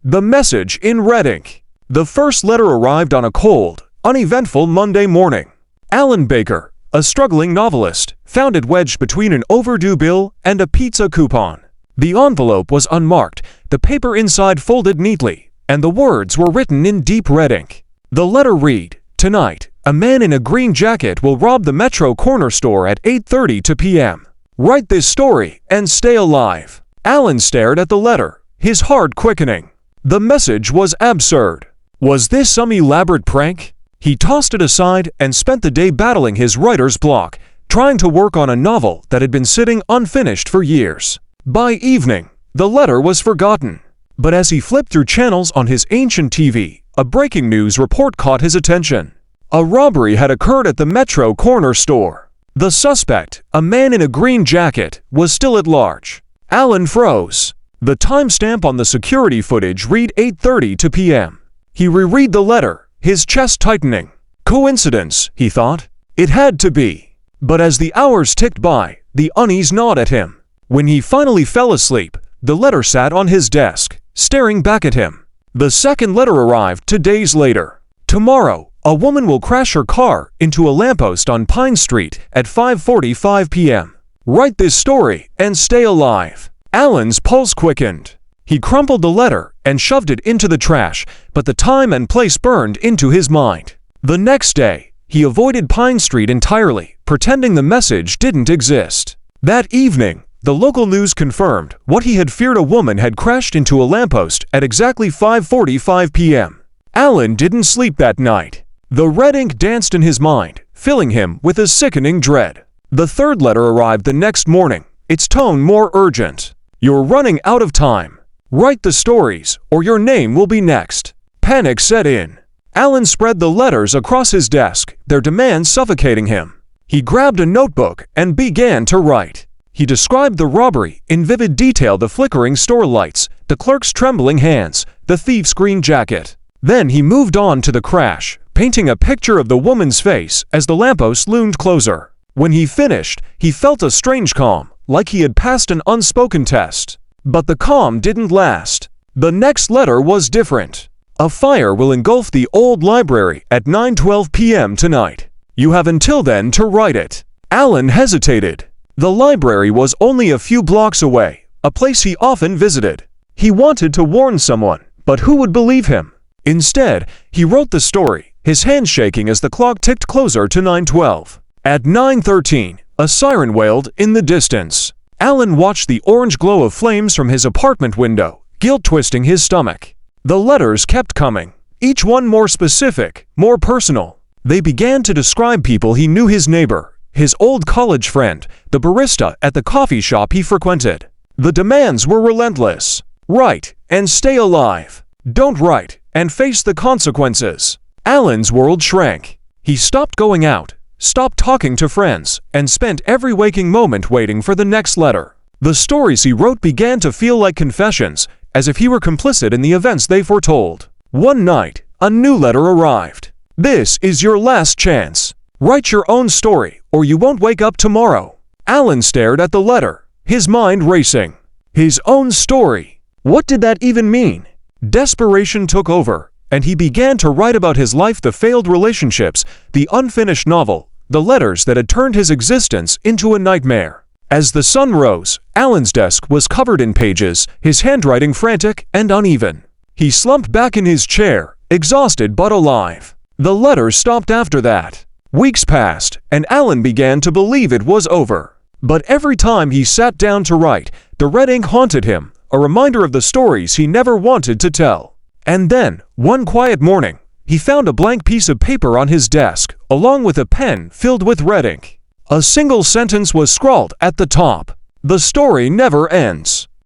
The message in red ink. The first letter arrived on a cold, uneventful Monday morning. Alan Baker, a struggling novelist, found it wedged between an overdue bill and a pizza coupon. The envelope was unmarked, the paper inside folded neatly, and the words were written in deep red ink. The letter read, "Tonight, a man in a green jacket will rob the Metro corner store at 8:30 p.m. Write this story and stay alive." Alan stared at the letter, his heart quickening. The message was absurd. Was this some elaborate prank? He tossed it aside and spent the day battling his writer's block, trying to work on a novel that had been sitting unfinished for years. By evening, the letter was forgotten. But as he flipped through channels on his ancient TV, a breaking news report caught his attention. A robbery had occurred at the Metro corner store. The suspect, a man in a green jacket, was still at large. Alan froze. The timestamp on the security footage read 8:30 p.m. He reread the letter, his chest tightening. Coincidence, he thought. It had to be. But as the hours ticked by, the unease gnawed at him. When he finally fell asleep, the letter sat on his desk, staring back at him. The second letter arrived 2 days later. "Tomorrow, a woman will crash her car into a lamppost on Pine Street at 5:45 p.m. Write this story and stay alive." Alan's pulse quickened. He crumpled the letter and shoved it into the trash, but the time and place burned into his mind. The next day, he avoided Pine Street entirely, pretending the message didn't exist. That evening, the local news confirmed what he had feared: a woman had crashed into a lamppost at exactly 5:45 p.m. Alan didn't sleep that night. The red ink danced in his mind, filling him with a sickening dread. The third letter arrived the next morning, its tone more urgent. "You're running out of time. Write the stories, or your name will be next." Panic set in. Alan spread the letters across his desk, their demands suffocating him. He grabbed a notebook and began to write. He described the robbery in vivid detail: the flickering store lights, the clerk's trembling hands, the thief's green jacket. Then he moved on to the crash, painting a picture of the woman's face as the lamppost loomed closer. When he finished, he felt a strange calm, like he had passed an unspoken test. But the calm didn't last. The next letter was different. "A fire will engulf the old library at 9:12 p.m. tonight. You have until then to write it." Alan hesitated. The library was only a few blocks away, a place he often visited. He wanted to warn someone, but who would believe him? Instead, he wrote the story, his hands shaking as the clock ticked closer to 9:12. At 9:13, a siren wailed in the distance. Alan watched the orange glow of flames from his apartment window, guilt twisting his stomach. The letters kept coming, each one more specific, more personal. They began to describe people he knew: his neighbor, his old college friend, the barista at the coffee shop he frequented. The demands were relentless. Write and stay alive. Don't write and face the consequences. Alan's world shrank. He stopped going out, stopped talking to friends, and spent every waking moment waiting for the next letter. The stories he wrote began to feel like confessions, as if he were complicit in the events they foretold. One night, a new letter arrived. "This is your last chance. Write your own story, or you won't wake up tomorrow." Alan stared at the letter, his mind racing. His own story. What did that even mean? Desperation took over, and he began to write about his life: the failed relationships, the unfinished novel, the letters that had turned his existence into a nightmare. As the sun rose, Alan's desk was covered in pages, his handwriting frantic and uneven. He slumped back in his chair, exhausted but alive. The letters stopped after that. Weeks passed, and Alan began to believe it was over. But every time he sat down to write, the red ink haunted him, a reminder of the stories he never wanted to tell. And then, one quiet morning, he found a blank piece of paper on his desk, along with a pen filled with red ink. A single sentence was scrawled at the top: "The story never ends."